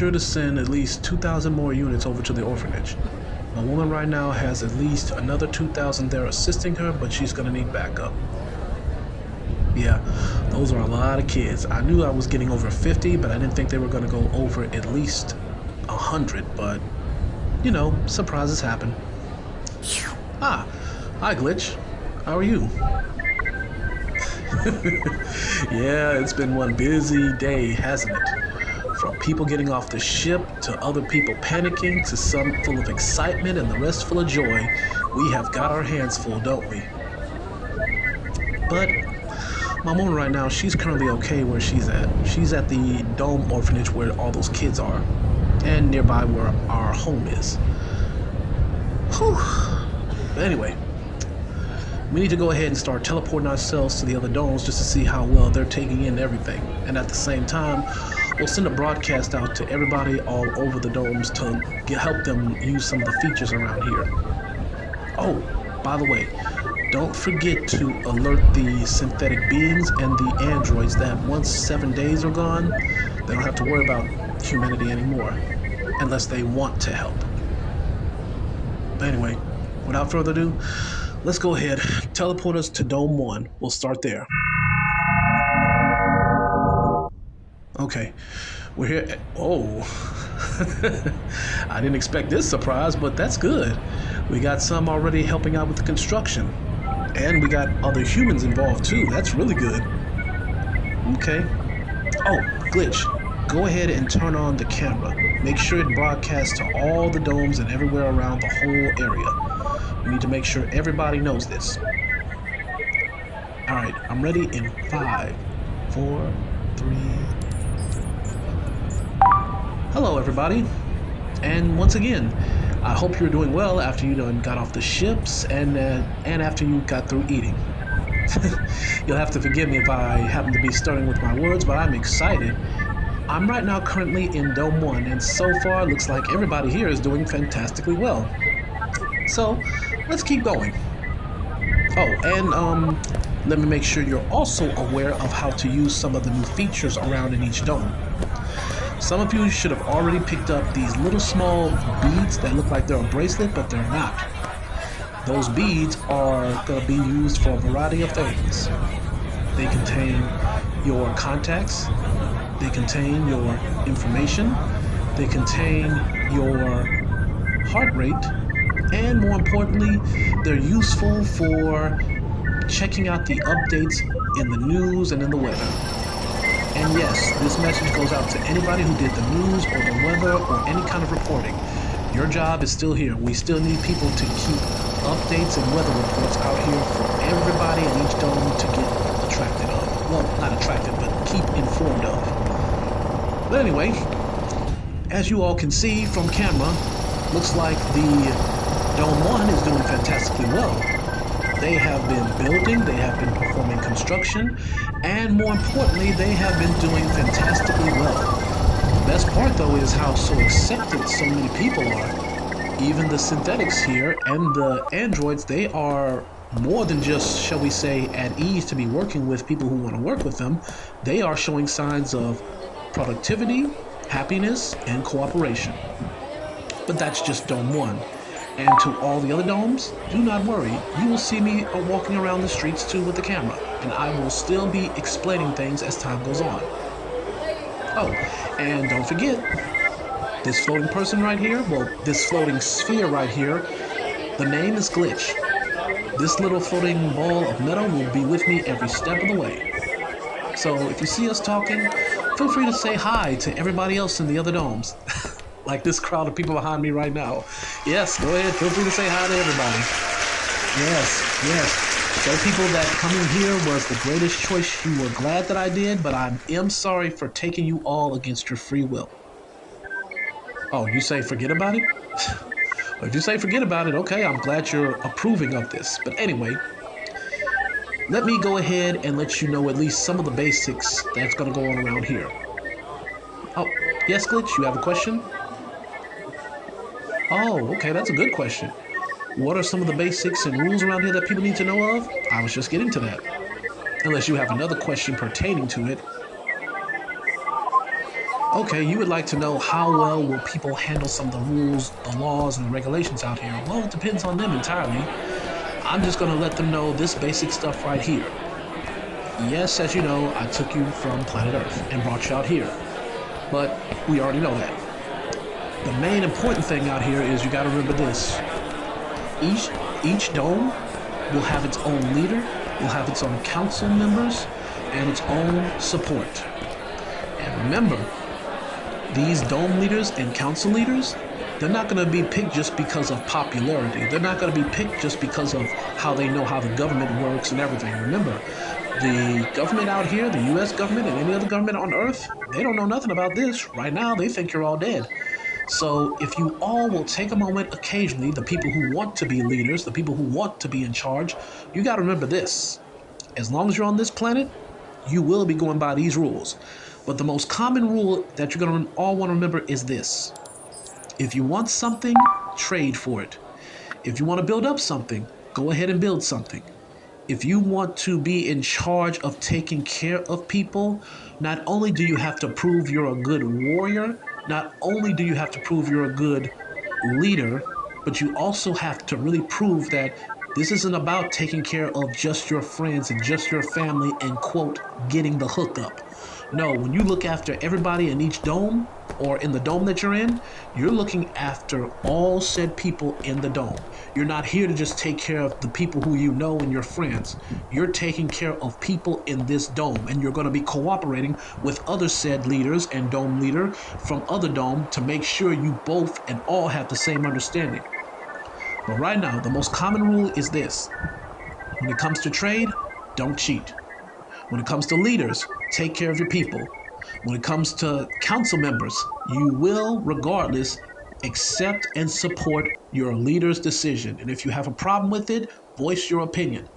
sure to send at least 2,000 more units over to the orphanage. My woman right now has at least another 2,000 there assisting her, but she's gonna need backup. Yeah, those are a lot of kids. I knew I was getting over 50, but I didn't think they were gonna go over at least 100, but you know, surprises happen. Ah, hi Glitch. How are you? Yeah, it's been one busy day, hasn't it? From people getting off the ship, to other people panicking, to some full of excitement and the rest full of joy. We have got our hands full, don't we? But my woman right now, she's currently okay where she's at. She's at the Dome orphanage where all those kids are, and nearby where our home is. Whew. But anyway, we need to go ahead and start teleporting ourselves to the other domes just to see how well they're taking in everything. And at the same time, we'll send a broadcast out to everybody all over the domes to help them use some of the features around here. Oh, by the way, don't forget to alert the synthetic beings and the androids that once 7 days are gone, they don't have to worry about humanity anymore, unless they want to help. But anyway, without further ado, let's go ahead, teleport us to Dome 1. We'll start there. Okay, we're here. Oh, I didn't expect this surprise, but that's good. We got some already helping out with the construction. And we got other humans involved too. That's really good. Okay. Oh, Glitch, go ahead and turn on the camera. Make sure it broadcasts to all the domes and everywhere around the whole area. We need to make sure everybody knows this. Alright, I'm ready in 5, 4, 3. Hello everybody. And once again, I hope you're doing well after you done got off the ships and after you got through eating. You'll have to forgive me if I happen to be starting with my words, but I'm excited. I'm right now currently in Dome 1, and so far it looks like everybody here is doing fantastically well. So, let's keep going. Oh, and let me make sure you're also aware of how to use some of the new features around in each dome. Some of you should have already picked up these little small beads that look like they're a bracelet, but they're not. Those beads are going to be used for a variety of things. They contain your contacts, they contain your information, they contain your heart rate, and more importantly, they're useful for checking out the updates in the news and in the weather. And yes, this message goes out to anybody who did the news or the weather or any kind of reporting. Your job is still here. We still need people to keep updates and weather reports out here for everybody in each dome to get attracted of. Well, not attracted, but keep informed of. But anyway, as you all can see from camera, looks like the Dome 1 is doing fantastically well. They have been building, they have been performing construction, and more importantly, they have been doing fantastically well. The best part though is how so accepted so many people are. Even the synthetics here and the androids, they are more than just, shall we say, at ease to be working with people who want to work with them. They are showing signs of productivity, happiness, and cooperation. But that's just Dome 1. And to all the other domes, do not worry. You will see me walking around the streets too with the camera, and I will still be explaining things as time goes on. Oh, and don't forget, this floating person right here, well, this floating sphere right here, the name is Glitch. This little floating ball of metal will be with me every step of the way. So if you see us talking, feel free to say hi to everybody else in the other domes. Like this crowd of people behind me right now. Yes, go ahead, feel free to say hi to everybody. Yes. Tell people that coming here was the greatest choice you were glad that I did, but I am sorry for taking you all against your free will. Oh, you say forget about it? If you say forget about it, okay, I'm glad you're approving of this. But anyway, let me go ahead and let you know at least some of the basics that's going to go on around here. Oh, yes, Glitch, you have a question? Oh, okay, that's a good question. What are some of the basics and rules around here that people need to know of? I was just getting to that. Unless you have another question pertaining to it. Okay, you would like to know how well will people handle some of the rules, the laws, and the regulations out here. Well, it depends on them entirely. I'm just going to let them know this basic stuff right here. Yes, as you know, I took you from planet Earth and brought you out here. But we already know that. The main important thing out here is you got to remember this. Each dome will have its own leader, will have its own council members, and its own support. And remember, these dome leaders and council leaders, they're not going to be picked just because of popularity. They're not going to be picked just because of how they know how the government works and everything. Remember, the government out here, the U.S. government and any other government on Earth, they don't know nothing about this. Right now, they think you're all dead. So if you all will take a moment occasionally, the people who want to be leaders, the people who want to be in charge, you got to remember this. As long as you're on this planet, you will be going by these rules. But the most common rule that you're going to all want to remember is this. If you want something, trade for it. If you want to build up something, go ahead and build something. If you want to be in charge of taking care of people, not only do you have to prove you're a good warrior, not only do you have to prove you're a good leader, but you also have to really prove that this isn't about taking care of just your friends and just your family and, quote, getting the hookup. No, when you look after everybody in each dome or in the dome that you're in, you're looking after all said people in the dome. You're not here to just take care of the people who you know and your friends. You're taking care of people in this dome, and you're going to be cooperating with other said leaders and dome leader from other dome to make sure you both and all have the same understanding. But right now, the most common rule is this. When it comes to trade, don't cheat. When it comes to leaders, take care of your people. When it comes to council members, you will, regardless, accept and support your leader's decision. And if you have a problem with it, voice your opinion.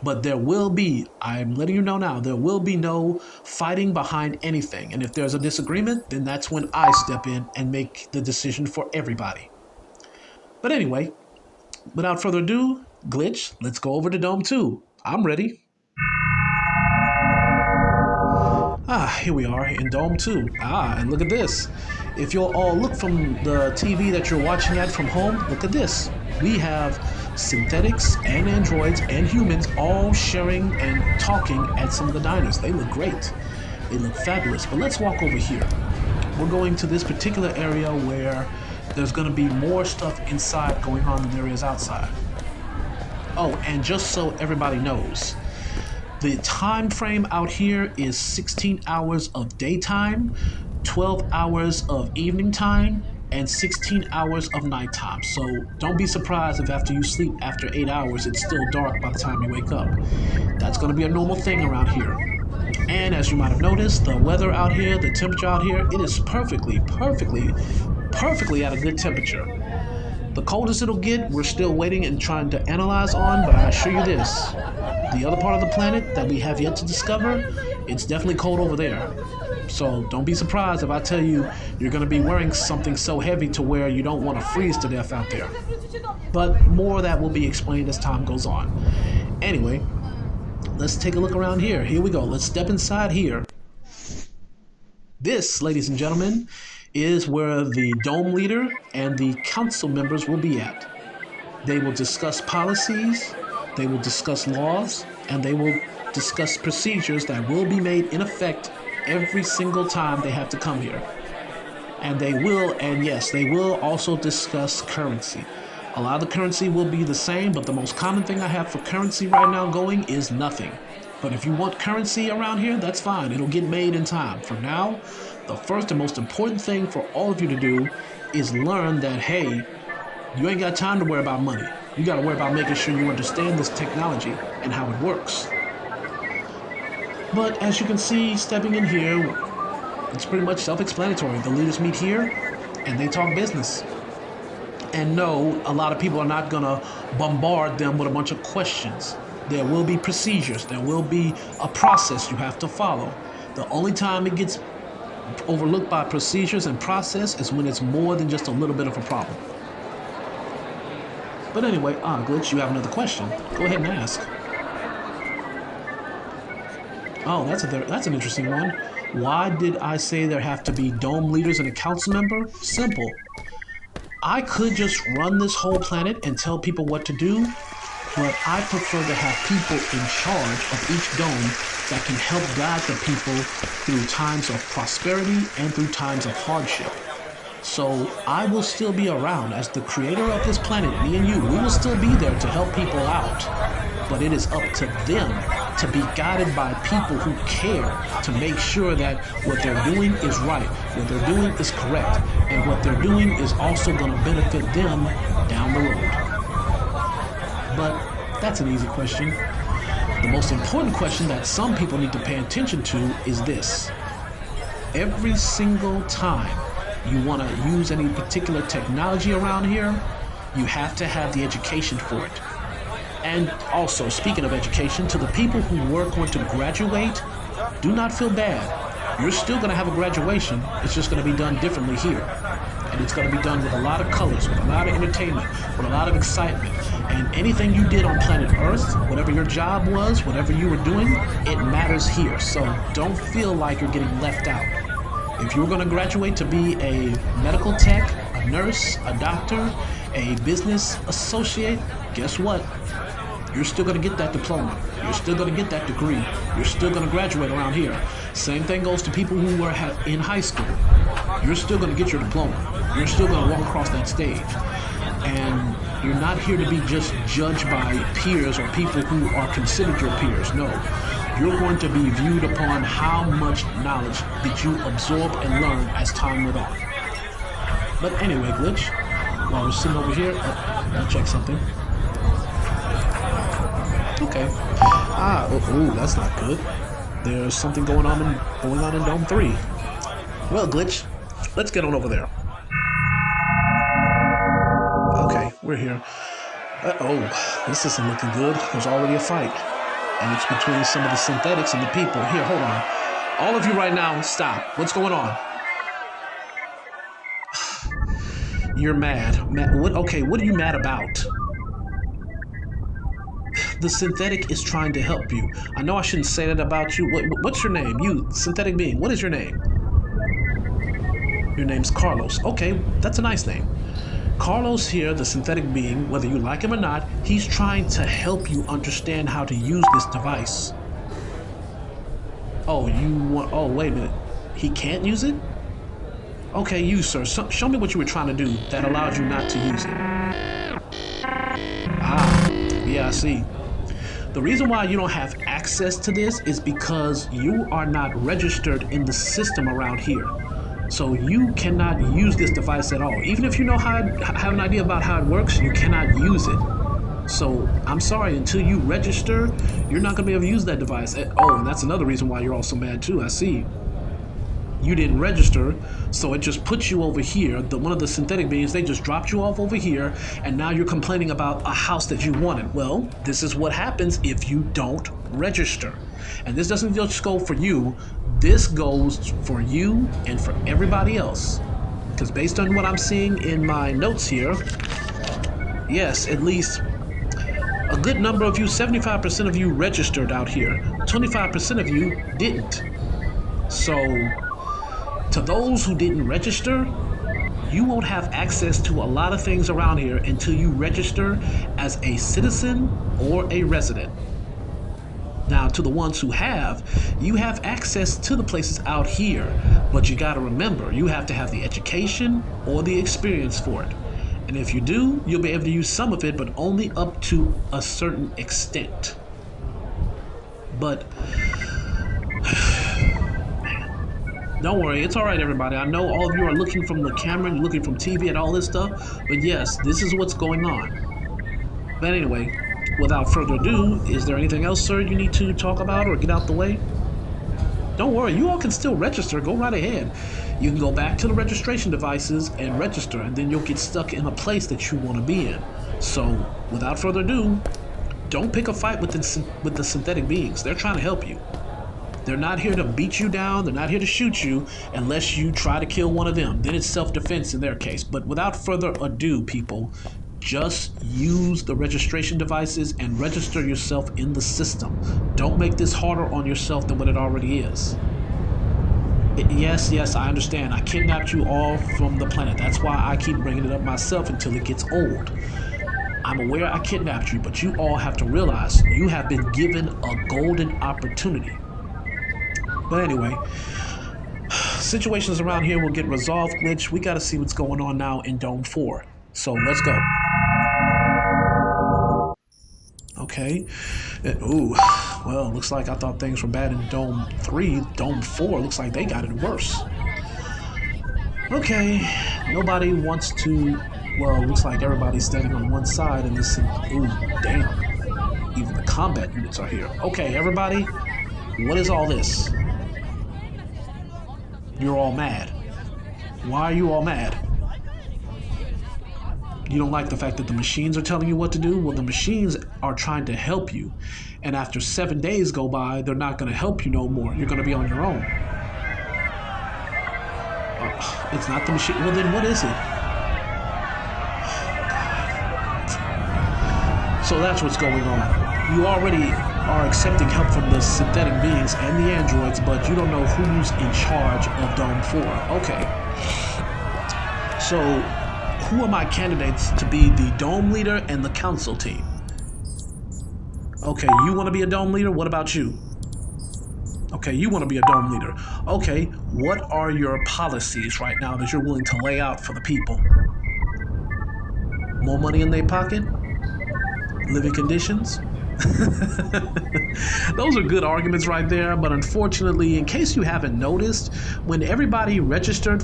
But there will be, I'm letting you know now, there will be no fighting behind anything. And if there's a disagreement, then that's when I step in and make the decision for everybody. But anyway, without further ado, Glitch, let's go over to Dome 2. I'm ready. Here we are in Dome 2. And look at this. If you'll all look from the TV that you're watching at from home, look at this. We have synthetics and androids and humans all sharing and talking at some of the diners. They look great. They look fabulous. But let's walk over here. We're going to this particular area where there's going to be more stuff inside going on than there is outside. Oh, and just so everybody knows, the time frame out here is 16 hours of daytime, 12 hours of evening time, and 16 hours of nighttime. So don't be surprised if after you sleep after 8 hours, it's still dark by the time you wake up. That's going to be a normal thing around here. And as you might have noticed, the weather out here, the temperature out here, it is perfectly at a good temperature. The coldest it'll get, we're still waiting and trying to analyze on, but I assure you this, the other part of the planet that we have yet to discover, it's definitely cold over there. So don't be surprised if I tell you you're going to be wearing something so heavy to where you don't want to freeze to death out there. But more of that will be explained as time goes on. Anyway, let's take a look around here. Here we go. Let's step inside here. This, ladies and gentlemen, is where the dome leader and the council members will be at. They will discuss policies, they will discuss laws, and they will discuss procedures that will be made in effect every single time they have to come here. And they will, and yes, they will also discuss currency. A lot of the currency will be the same, but the most common thing I have for currency right now going is nothing. But if you want currency around here, that's fine. It'll get made in time. For now, the first and most important thing for all of you to do is learn that, hey, you ain't got time to worry about money. You got to worry about making sure you understand this technology and how it works. But as you can see, stepping in here, it's pretty much self-explanatory. The leaders meet here and they talk business. And no, a lot of people are not going to bombard them with a bunch of questions. There will be procedures. There will be a process you have to follow. The only time it gets overlooked by procedures and process is when it's more than just a little bit of a problem. But anyway, Glitch, you have another question. Go ahead and ask. Oh, that's an interesting one. Why did I say there have to be dome leaders and a council member? Simple. I could just run this whole planet and tell people what to do, but I prefer to have people in charge of each dome that can help guide the people through times of prosperity and through times of hardship. So I will still be around as the creator of this planet, me and you. We will still be there to help people out. But it is up to them to be guided by people who care to make sure that what they're doing is right, what they're doing is correct, and what they're doing is also going to benefit them down the road. But that's an easy question. The most important question that some people need to pay attention to is this. Every single time you want to use any particular technology around here, you have to have the education for it. And also, speaking of education, to the people who were going to graduate, do not feel bad. You're still going to have a graduation. It's just going to be done differently here. And it's going to be done with a lot of colors, with a lot of entertainment, with a lot of excitement. And anything you did on planet Earth, whatever your job was, whatever you were doing, it matters here. So don't feel like you're getting left out. If you were going to graduate to be a medical tech, a nurse, a doctor, a business associate, guess what? You're still going to get that diploma. You're still going to get that degree. You're still going to graduate around here. Same thing goes to people who were in high school. You're still going to get your diploma. You're still going to walk across that stage. And you're not here to be just judged by peers or people who are considered your peers. No. You're going to be viewed upon how much knowledge did you absorb and learn as time went on. But anyway, Glitch, while we're sitting over here, I'll check something. Okay. Oh, that's not good. There's something going on in Dome 3. Well, Glitch, let's get on over there. Okay, we're here. Oh, this isn't looking good. There's already a fight. And it's between some of the synthetics and the people. Here, hold on. All of you right now, stop. What's going on? You're mad. What? Okay, what are you mad about? The synthetic is trying to help you. I know I shouldn't say that about you. What's your name? You, synthetic being. What is your name? Your name's Carlos. Okay, that's a nice name. Carlos here, the synthetic being, whether you like him or not, he's trying to help you understand how to use this device. Oh, wait a minute. He can't use it? Okay, you, sir, show me what you were trying to do that allowed you not to use it. Ah, yeah, I see. The reason why you don't have access to this is because you are not registered in the system around here. So you cannot use this device at all. Even if you know have an idea about how it works, you cannot use it. So I'm sorry, until you register, you're not gonna be able to use that device. Oh, and that's another reason why you're also mad too, I see. You didn't register, so it just puts you over here. One of the synthetic beings, they just dropped you off over here, and now you're complaining about a house that you wanted. Well, this is what happens if you don't register. And this doesn't just go for you, this goes for you and for everybody else. Because based on what I'm seeing in my notes here, yes, at least a good number of you, 75% of you registered out here. 25% of you didn't. So, to those who didn't register, you won't have access to a lot of things around here until you register as a citizen or a resident. Now, to the ones who have, you have access to the places out here, but you gotta remember, you have to have the education or the experience for it. And if you do, you'll be able to use some of it, but only up to a certain extent. But don't worry, it's all right, everybody. I know all of you are looking from the camera, you're looking from TV and all this stuff, but yes, this is what's going on. But anyway, without further ado, is there anything else, sir, you need to talk about or get out the way? Don't worry, you all can still register. Go right ahead. You can go back to the registration devices and register, and then you'll get stuck in a place that you want to be in. So, without further ado, don't pick a fight with the synthetic beings. They're trying to help you. They're not here to beat you down. They're not here to shoot you unless you try to kill one of them. Then it's self-defense in their case. But without further ado, people, Just use the registration devices and register yourself in the system. Don't make this harder on yourself than what it already is. Yes, I understand. I kidnapped you all from the planet. That's why I keep bringing it up myself until it gets old. I'm aware I kidnapped you, but you all have to realize you have been given a golden opportunity. But anyway, situations around here will get resolved, Glitch. We gotta see what's going on now in Dome 4. So let's go. Okay. Ooh. Well, looks like I thought things were bad in Dome 3. Dome 4 looks like they got it worse. Okay. Nobody wants to... Well, looks like everybody's standing on one side and this... Ooh, damn. Even the combat units are here. Okay, everybody. What is all this? You're all mad. Why are you all mad? You don't like the fact that the machines are telling you what to do? Well, the machines are trying to help you. And after 7 days go by, they're not going to help you no more. You're going to be on your own. It's not the machine. Well, then what is it? So that's what's going on. You already are accepting help from the synthetic beings and the androids, but you don't know who's in charge of Dome 4. Okay. So... who are my candidates to be the Dome leader and the council team? Okay, you want to be a Dome leader? What about you? Okay, you want to be a Dome leader. Okay, what are your policies right now that you're willing to lay out for the people? More money in their pocket? Living conditions? Those are good arguments right there, but unfortunately, in case you haven't noticed, when everybody registered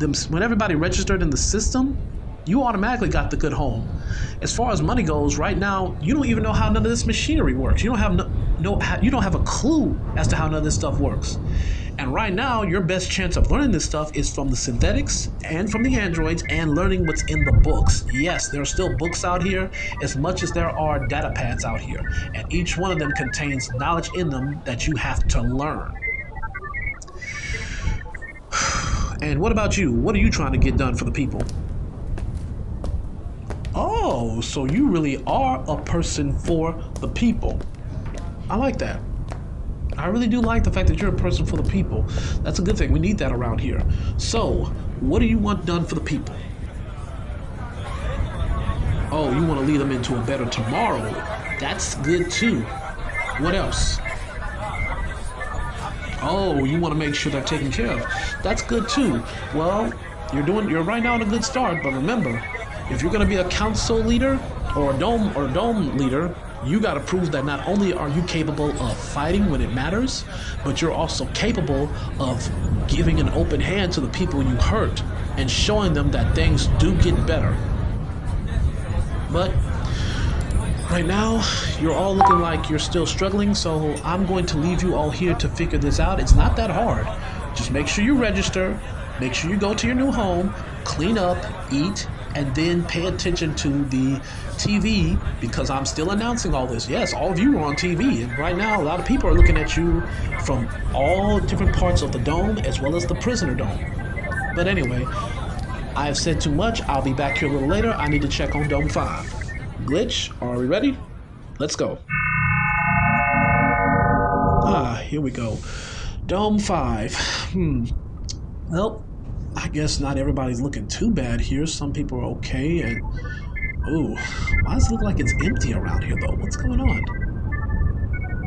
in the system, you automatically got the good home. As far as money goes, right now, you don't even know how none of this machinery works. You don't have you don't have a clue as to how none of this stuff works. And right now, your best chance of learning this stuff is from the synthetics and from the androids and learning what's in the books. Yes, there are still books out here as much as there are data pads out here. And each one of them contains knowledge in them that you have to learn. And what about you? What are you trying to get done for the people? Oh, so you really are a person for the people. I like that. I really do like the fact that you're a person for the people. That's a good thing. We need that around here. So, what do you want done for the people? Oh, you want to lead them into a better tomorrow. That's good too. What else? Oh, you want to make sure they're taken care of. That's good too. Well, you're right now on a good start, but remember, if you're going to be a council leader or a dome leader, you got to prove that not only are you capable of fighting when it matters, but you're also capable of giving an open hand to the people you hurt and showing them that things do get better. But right now, you're all looking like you're still struggling, so I'm going to leave you all here to figure this out. It's not that hard. Just make sure you register, make sure you go to your new home, clean up, eat, and then pay attention to the TV, because I'm still announcing all this. Yes, all of you are on TV, and right now a lot of people are looking at you from all different parts of the dome as well as the prisoner dome. But anyway, I've said too much. I'll be back here a little later. I need to check on Dome 5. Glitch, are we ready? Let's go. Here we go. Dome 5. Well, I guess not everybody's looking too bad here. Some people are okay, and... Ooh, why does it look like it's empty around here, though? What's going on?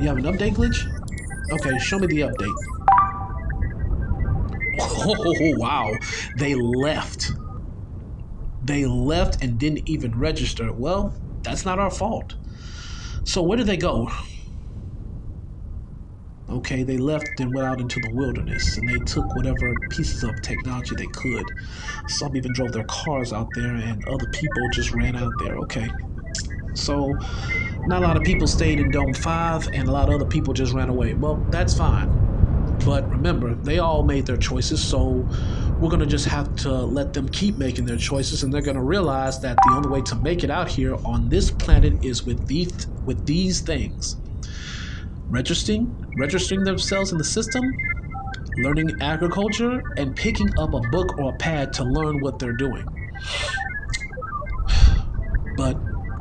You have an update, Glitch? Okay, show me the update. Oh, wow. They left. They left and didn't even register. Well, that's not our fault. So where did they go? Okay, they left and went out into the wilderness, and they took whatever pieces of technology they could. Some even drove their cars out there, and other people just ran out there. Okay, so not a lot of people stayed in Dome 5, and a lot of other people just ran away. Well, that's fine. But remember, they all made their choices, so we're going to just have to let them keep making their choices, and they're going to realize that the only way to make it out here on this planet is with these things. Registering themselves in the system, learning agriculture, and picking up a book or a pad to learn what they're doing.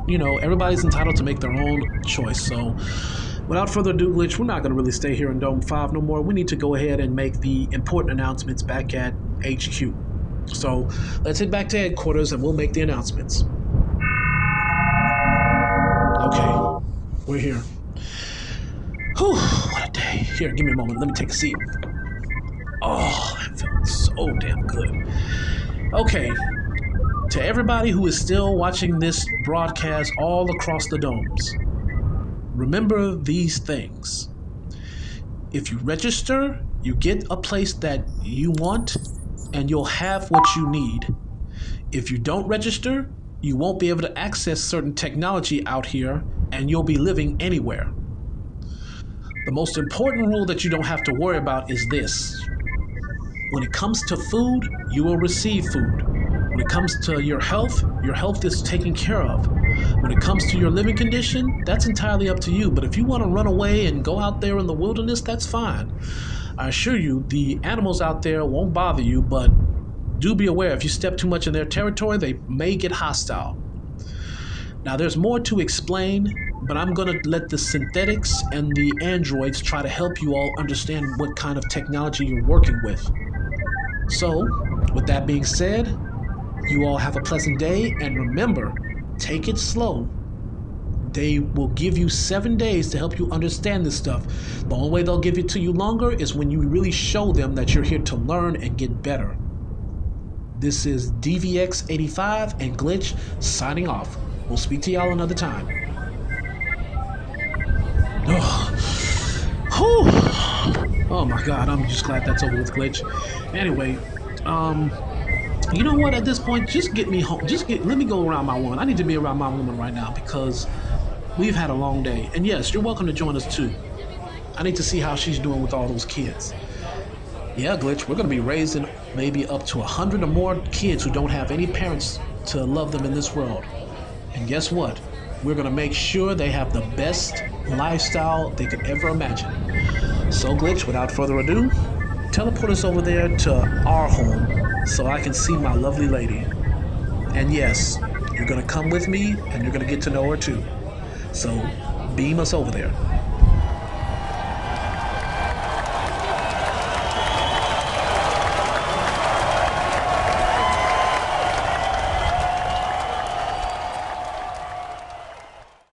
you know, everybody's entitled to make their own choice. So without further ado, Glitch, we're not going to really stay here in Dome 5 no more. We need to go ahead and make the important announcements back at HQ. So let's head back to headquarters and we'll make the announcements. Okay, we're here. Whew, what a day. Here, give me a moment. Let me take a seat. Oh, that feels so damn good. Okay, to everybody who is still watching this broadcast all across the domes, remember these things. If you register, you get a place that you want and you'll have what you need. If you don't register, you won't be able to access certain technology out here and you'll be living anywhere. The most important rule that you don't have to worry about is this. When it comes to food, you will receive food. When it comes to your health is taken care of. When it comes to your living condition, that's entirely up to you. But if you want to run away and go out there in the wilderness, that's fine. I assure you, the animals out there won't bother you, but do be aware, if you step too much in their territory, they may get hostile. Now, there's more to explain, but I'm going to let the synthetics and the androids try to help you all understand what kind of technology you're working with. So, with that being said, you all have a pleasant day, and remember, take it slow. They will give you 7 days to help you understand this stuff. The only way they'll give it to you longer is when you really show them that you're here to learn and get better. This is D.V.X.85 and Glitch signing off. We'll speak to y'all another time. Oh my god, I'm just glad that's over with, Glitch. Anyway, you know what, at this point, just get me home. Let me go around my woman. I need to be around my woman right now because we've had a long day. And yes, you're welcome to join us too. I need to see how she's doing with all those kids. Yeah, Glitch, we're going to be raising maybe up to 100 or more kids who don't have any parents to love them in this world. And guess what? We're going to make sure they have the best lifestyle they could ever imagine. So, Glitch, without further ado, teleport us over there to our home so I can see my lovely lady. And yes, you're going to come with me and you're going to get to know her too. So, beam us over there.